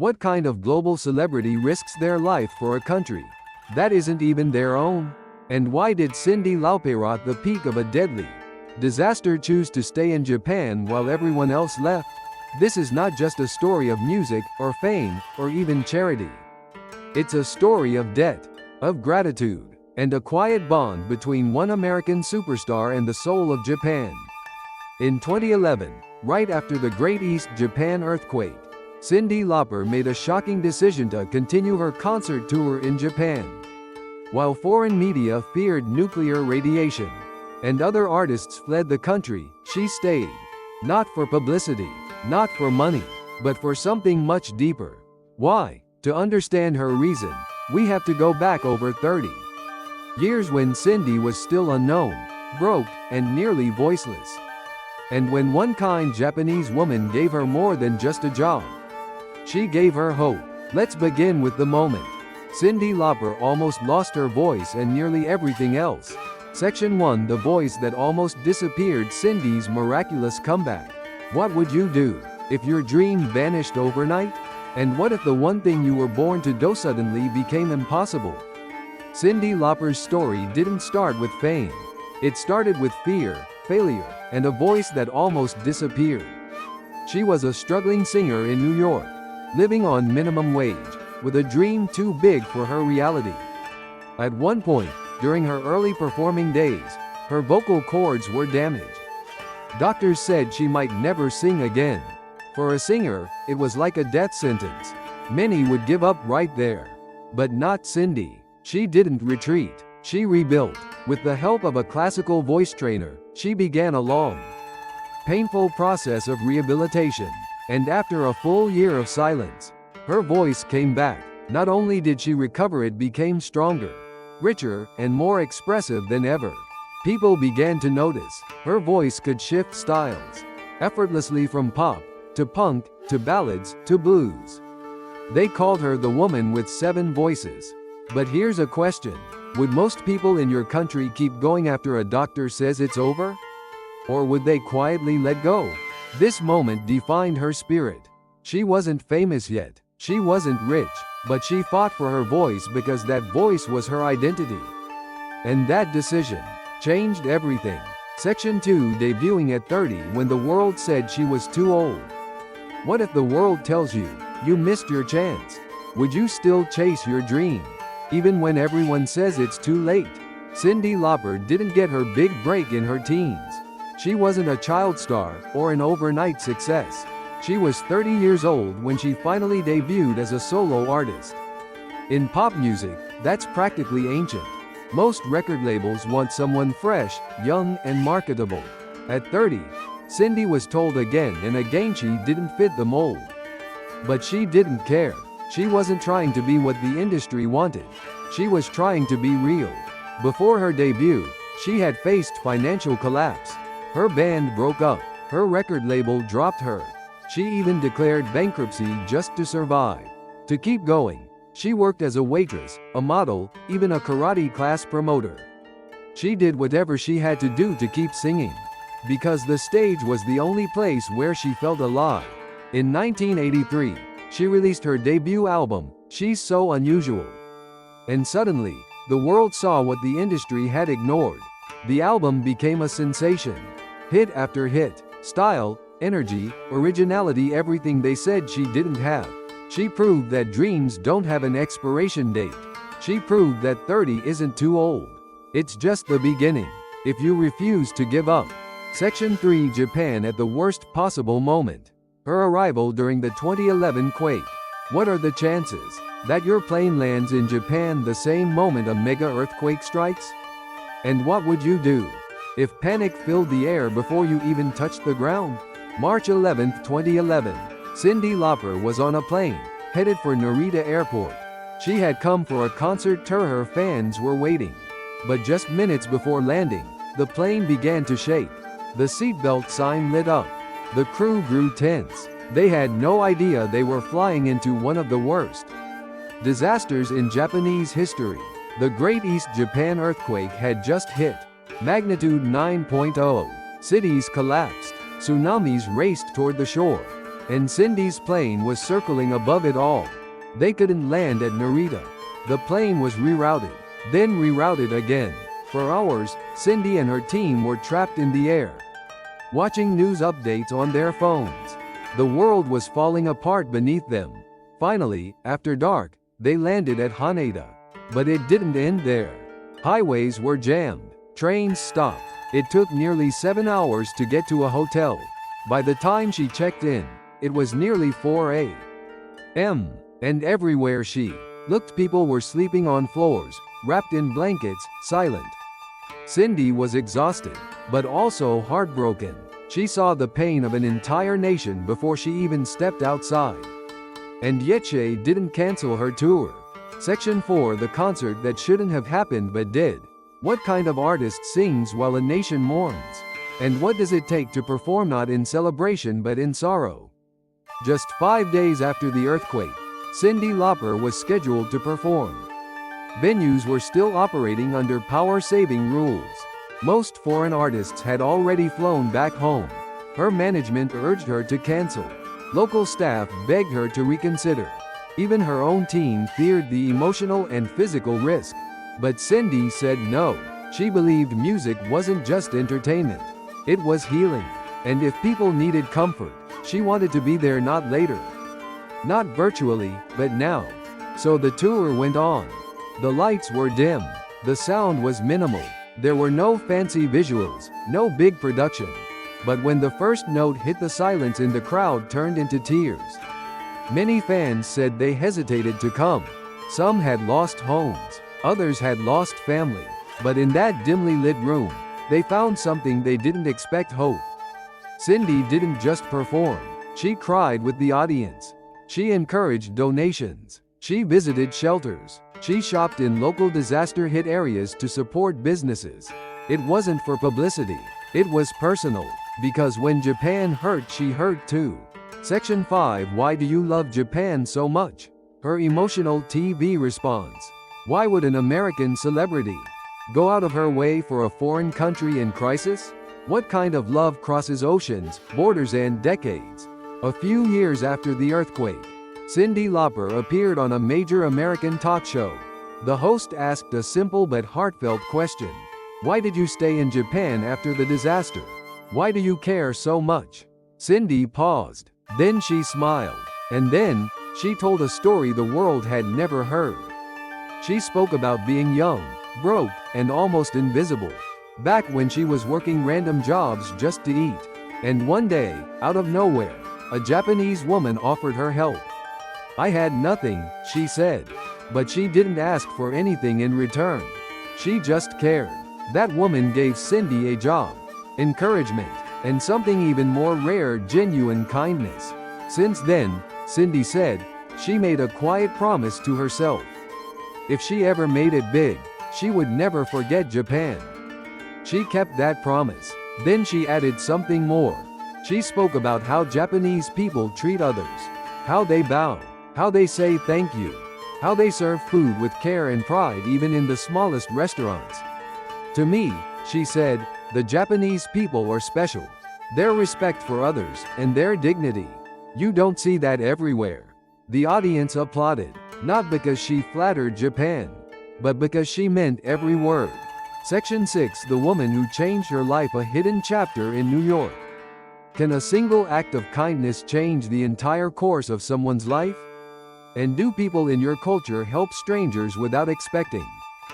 What kind of global celebrity risks their life for a country that isn't even their own? And why did Cyndi Lauper at the peak of a deadly disaster choose to stay in Japan while everyone else left? This is not just a story of music, or fame, or even charity. It's a story of debt, of gratitude, and a quiet bond between one American superstar and the soul of Japan. In 2011, right after the Great East Japan earthquake, Cyndi Lauper made a shocking decision to continue her concert tour in Japan. While foreign media feared nuclear radiation, and other artists fled the country, she stayed. Not for publicity, not for money, but for something much deeper. Why? To understand her reason, we have to go back over 30 years when Cyndi was still unknown, broke, and nearly voiceless. And when one kind Japanese woman gave her more than just a job. She gave her hope. Let's begin with the moment Cyndi Lauper almost lost her voice and nearly everything else. Section 1: The voice that almost disappeared. Cyndi's miraculous comeback. What would you do if your dream vanished overnight? And what if the one thing you were born to do suddenly became impossible? Cyndi Lauper's story didn't start with fame. It started with fear, failure, and a voice that almost disappeared. She was a struggling singer in New York, living on minimum wage, with a dream too big for her reality. At one point, during her early performing days, her vocal cords were damaged. Doctors said she might never sing again. For a singer, it was like a death sentence. Many would give up right there. But not Cyndi. She didn't retreat. She rebuilt. With the help of a classical voice trainer, she began a long, painful process of rehabilitation. And after a full year of silence, her voice came back. Not only did she recover, it became stronger, richer, and more expressive than ever. People began to notice her voice could shift styles effortlessly, from pop to punk to ballads to blues. They called her the woman with 7 voices. But here's a question: would most people in your country keep going after a doctor says it's over? Or would they quietly let go? This moment defined her spirit. She wasn't famous yet. She wasn't rich. But she fought for her voice because that voice was her identity. And that decision changed everything. Section 2: Debuting at 30 when the world said she was too old. What if the world tells you you missed your chance? Would you still chase your dream, even when everyone says it's too late? Cyndi Lauper didn't get her big break in her teens. She wasn't a child star or an overnight success. She was 30 years old when she finally debuted as a solo artist. In pop music, that's practically ancient. Most record labels want someone fresh, young, and marketable. At 30, Cyndi was told again and again she didn't fit the mold. But she didn't care. She wasn't trying to be what the industry wanted. She was trying to be real. Before her debut, she had faced financial collapse. Her band broke up. Her record label dropped her. She even declared bankruptcy just to survive. To keep going, she worked as a waitress, a model, even a karate class promoter. She did whatever she had to do to keep singing, because the stage was the only place where she felt alive. In 1983, she released her debut album, She's So Unusual. And suddenly, the world saw what the industry had ignored. The album became a sensation. Hit after hit. Style, energy, originality, everything they said she didn't have. She proved that dreams don't have an expiration date. She proved that 30 isn't too old. It's just the beginning, if you refuse to give up. Section 3: Japan at the worst possible moment. Her arrival during the 2011 quake. What are the chances that your plane lands in Japan the same moment a mega earthquake strikes? And what would you do if panic filled the air before you even touched the ground? March 11, 2011. Cyndi Lauper was on a plane, headed for Narita Airport. She had come for a concert tour. Her fans were waiting. But just minutes before landing, the plane began to shake. The seatbelt sign lit up. The crew grew tense. They had no idea they were flying into one of the worst disasters in Japanese history. The Great East Japan earthquake had just hit. Magnitude 9.0. Cities collapsed. Tsunamis raced toward the shore. and Cindy's plane was circling above it all. They couldn't land at Narita. The plane was rerouted, then rerouted again. For hours, Cyndi and her team were trapped in the air, watching news updates on their phones. The world was falling apart beneath them. Finally, after dark, they landed at Haneda. But it didn't end there. Highways were jammed. Trains stopped. It took nearly 7 hours to get to a hotel. By the time she checked in, it was nearly 4 a.m. And everywhere she looked, people were sleeping on floors, wrapped in blankets, silent. Cyndi was exhausted, but also heartbroken. She saw the pain of an entire nation before she even stepped outside. And yet she didn't cancel her tour. Section 4, the concert that shouldn't have happened but did. What kind of artist sings while a nation mourns? And what does it take to perform not in celebration but in sorrow? Just 5 days after the earthquake, Cyndi Lauper was scheduled to perform. Venues were still operating under power-saving rules. Most foreign artists had already flown back home. Her management urged her to cancel. Local staff begged her to reconsider. Even her own team feared the emotional and physical risk. But Cyndi said no. She believed music wasn't just entertainment. It was healing. And if people needed comfort, she wanted to be there, not later. Not virtually, but now. So the tour went on. The lights were dim. The sound was minimal. There were no fancy visuals, no big production. But when the first note hit, the silence in the crowd turned into tears. Many fans said they hesitated to come. Some had lost homes. Others had lost family. But in that dimly lit room, they found something they didn't expect: hope. Cyndi didn't just perform. She cried with the audience. She encouraged donations. She visited shelters. She shopped in local disaster-hit areas to support businesses. It wasn't for publicity. It was personal. Because when Japan hurt, she hurt too. Section 5, why do you love Japan so much? Her emotional TV response. Why would an American celebrity go out of her way for a foreign country in crisis? What kind of love crosses oceans, borders, and decades? A few years after the earthquake, Cyndi Lauper appeared on a major American talk show. The host asked a simple but heartfelt question. Why did you stay in Japan after the disaster? Why do you care so much? Cyndi paused. Then she smiled. And then, she told a story the world had never heard. She spoke about being young, broke, and almost invisible. Back when she was working random jobs just to eat. And one day, out of nowhere, a Japanese woman offered her help. I had nothing, she said. But she didn't ask for anything in return. She just cared. That woman gave Cyndi a job, encouragement, and something even more rare: genuine kindness. Since then, Cyndi said, she made a quiet promise to herself. If she ever made it big, she would never forget Japan. She kept that promise. Then she added something more. She spoke about how Japanese people treat others, how they bow, how they say thank you, how they serve food with care and pride even in the smallest restaurants. To me, she said, the Japanese people are special. Their respect for others, and their dignity. You don't see that everywhere. The audience applauded, not because she flattered Japan, but because she meant every word. Section 6, the woman who changed her life, a hidden chapter in New York. Can a single act of kindness change the entire course of someone's life? And do people in your culture help strangers without expecting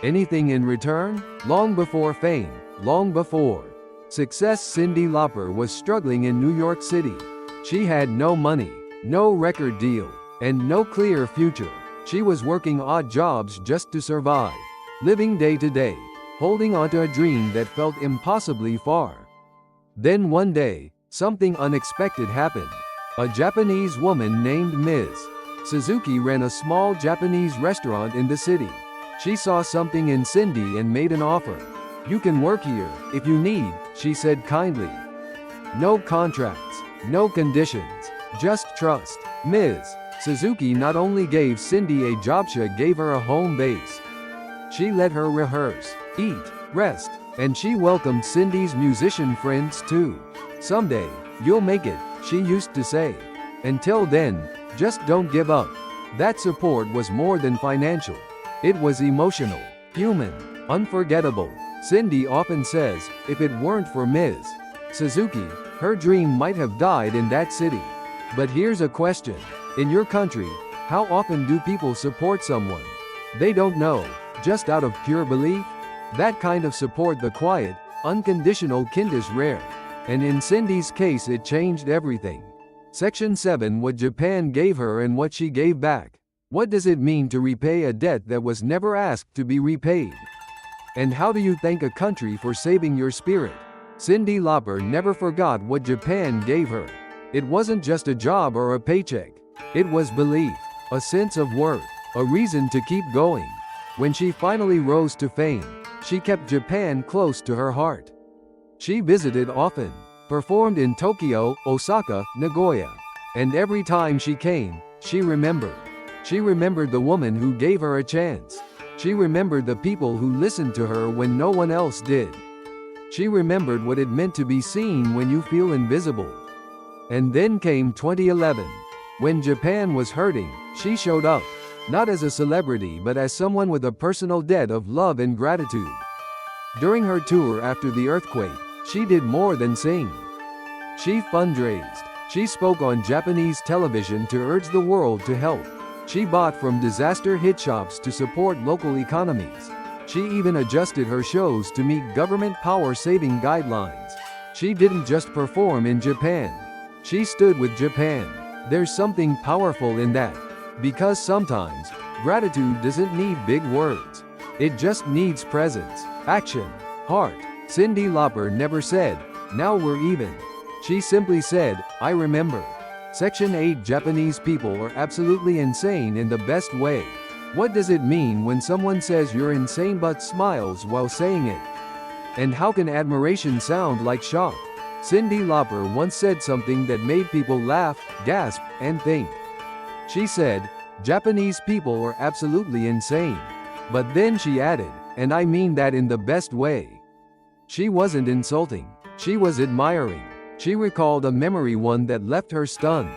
anything in return? Long before fame, long before success, Cyndi Lauper was struggling in New York City. She had no money, no record deal, and no clear future. She was working odd jobs just to survive, living day to day, holding onto a dream that felt impossibly far. Then one day, something unexpected happened. A Japanese woman named Ms. Suzuki ran a small Japanese restaurant in the city. She saw something in Cyndi and made an offer. You can work here, if you need, she said kindly. No contracts, no conditions, just trust. Ms. Suzuki not only gave Cyndi a job, she gave her a home base. She let her rehearse, eat, rest, and she welcomed Cyndi's musician friends too. Someday, you'll make it, she used to say. Until then, just don't give up. That support was more than financial. It was emotional, human, unforgettable. Cyndi often says, if it weren't for Ms. Suzuki, her dream might have died in that city. But here's a question. In your country, how often do people support someone they don't know, just out of pure belief? That kind of support, the quiet, unconditional kind, is rare. And in Cyndi's case, it changed everything. Section 7. What Japan gave her and what she gave back. What does it mean to repay a debt that was never asked to be repaid? And how do you thank a country for saving your spirit? Cyndi Lauper never forgot what Japan gave her. It wasn't just a job or a paycheck. It was belief, a sense of worth, a reason to keep going. When she finally rose to fame, she kept Japan close to her heart. She visited often, performed in Tokyo, Osaka, Nagoya. And every time she came, she remembered. She remembered the woman who gave her a chance. She remembered the people who listened to her when no one else did. She remembered what it meant to be seen when you feel invisible. And then came 2011. When Japan was hurting, she showed up. Not as a celebrity but as someone with a personal debt of love and gratitude. During her tour after the earthquake, she did more than sing. She fundraised. She spoke on Japanese television to urge the world to help. She bought from disaster hit shops to support local economies. She even adjusted her shows to meet government power-saving guidelines. She didn't just perform in Japan. She stood with Japan. There's something powerful in that. Because sometimes, gratitude doesn't need big words. It just needs presence, action, heart. Cyndi Lauper never said, "Now we're even." She simply said, "I remember." Section 8. Japanese people are absolutely insane in the best way. What does it mean when someone says you're insane but smiles while saying it? And how can admiration sound like shock? Cyndi Lauper once said something that made people laugh, gasp, and think. She said, "Japanese people are absolutely insane." But then she added, "And I mean that in the best way." She wasn't insulting. She was admiring. She recalled a memory, one that left her stunned.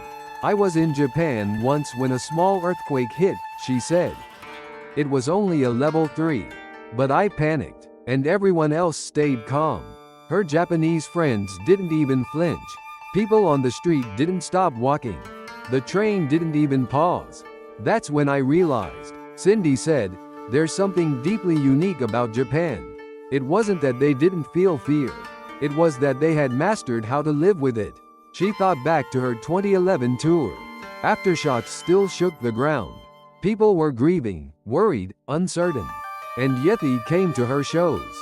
"I was in Japan once when a small earthquake hit," she said. "It was only a level 3. But I panicked, and everyone else stayed calm." Her Japanese friends didn't even flinch. People on the street didn't stop walking. The train didn't even pause. "That's when I realized," Cyndi said, "there's something deeply unique about Japan. It wasn't that they didn't feel fear. It was that they had mastered how to live with it." She thought back to her 2011 tour. Aftershocks still shook the ground. People were grieving, worried, uncertain. And yet they came to her shows.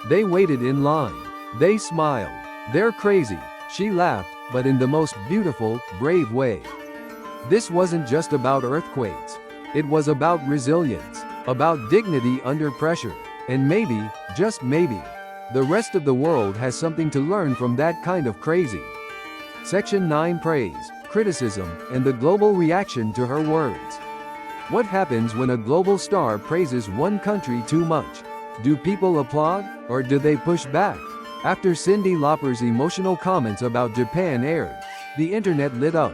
They waited in line. They smiled. "They're crazy," she laughed, but in the most beautiful, brave way. This wasn't just about earthquakes. It was about resilience, about dignity under pressure. And maybe, just maybe, the rest of the world has something to learn from that kind of crazy. Section 9. Praise, criticism, and the global reaction to her words. What happens when a global star praises one country too much? Do people applaud, or do they push back? After Cyndi Lauper's emotional comments about Japan aired, the internet lit up.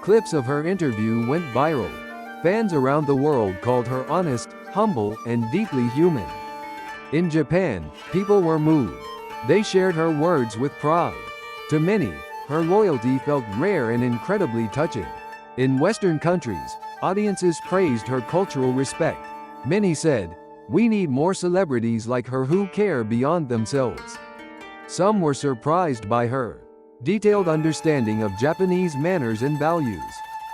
Clips of her interview went viral. Fans around the world called her honest, humble, and deeply human. In Japan, people were moved. They shared her words with pride. To many, her loyalty felt rare and incredibly touching. In Western countries, audiences praised her cultural respect. Many said, "We need more celebrities like her who care beyond themselves." Some were surprised by her detailed understanding of Japanese manners and values.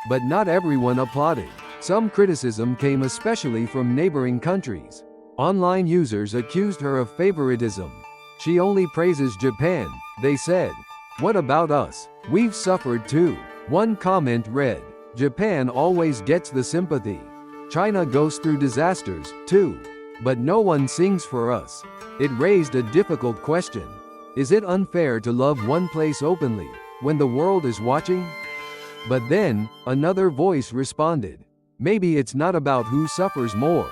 But not everyone applauded. Some criticism came especially from neighboring countries. Online users accused her of favoritism. "She only praises Japan," they said. "What about us? We've suffered too." One comment read, "Japan always gets the sympathy. China goes through disasters, too. But no one sings for us." It raised a difficult question. Is it unfair to love one place openly, when the world is watching? But then, another voice responded. Maybe it's not about who suffers more,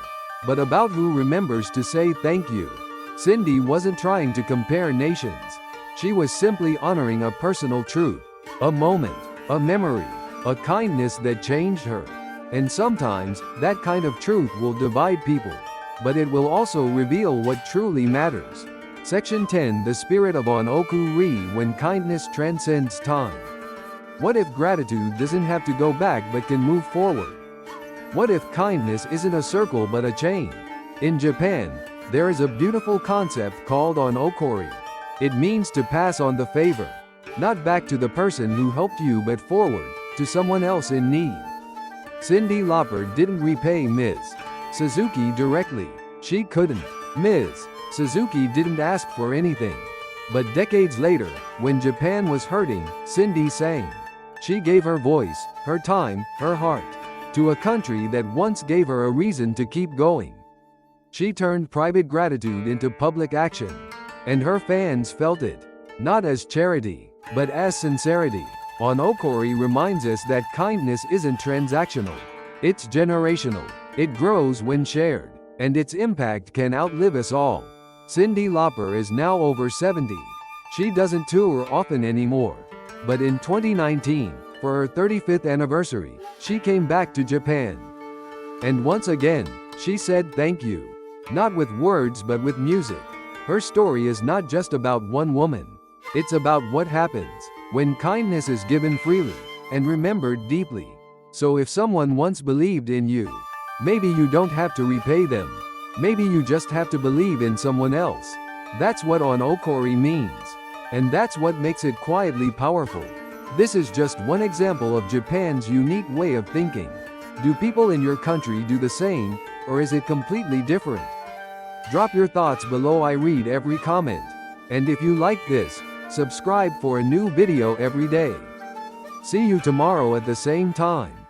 but about who remembers to say thank you. Cyndi wasn't trying to compare nations. She was simply honoring a personal truth, a moment, a memory. a kindness that changed her. And sometimes, that kind of truth will divide people, but it will also reveal what truly matters. Section 10. The spirit of On-Okuri when kindness transcends time. What if gratitude doesn't have to go back but can move forward? What if kindness isn't a circle but a chain? In Japan, there is a beautiful concept called On-Okuri. It means to pass on the favor, not back to the person who helped you but forward, to someone else in need. Cyndi Lauper didn't repay Ms. Suzuki directly. She couldn't. Ms. Suzuki didn't ask for anything. But decades later, when Japan was hurting, Cyndi sang. She gave her voice, her time, her heart, to a country that once gave her a reason to keep going. She turned private gratitude into public action. And her fans felt it. Not as charity, but as sincerity. On-Okuri reminds us that kindness isn't transactional. It's generational. It grows when shared. And its impact can outlive us all. Cyndi Lauper is now over 70. She doesn't tour often anymore. But in 2019, for her 35th anniversary, she came back to Japan. And once again, she said thank you. Not with words but with music. Her story is not just about one woman. It's about what happens when kindness is given freely and remembered deeply. So if someone once believed in you, maybe you don't have to repay them. Maybe you just have to believe in someone else. That's what On-Okuri means. And that's what makes it quietly powerful. This is just one example of Japan's unique way of thinking. Do people in your country do the same, or is it completely different? Drop your thoughts below. I read every comment. And if you like this, subscribe for a new video every day. See you tomorrow at the same time.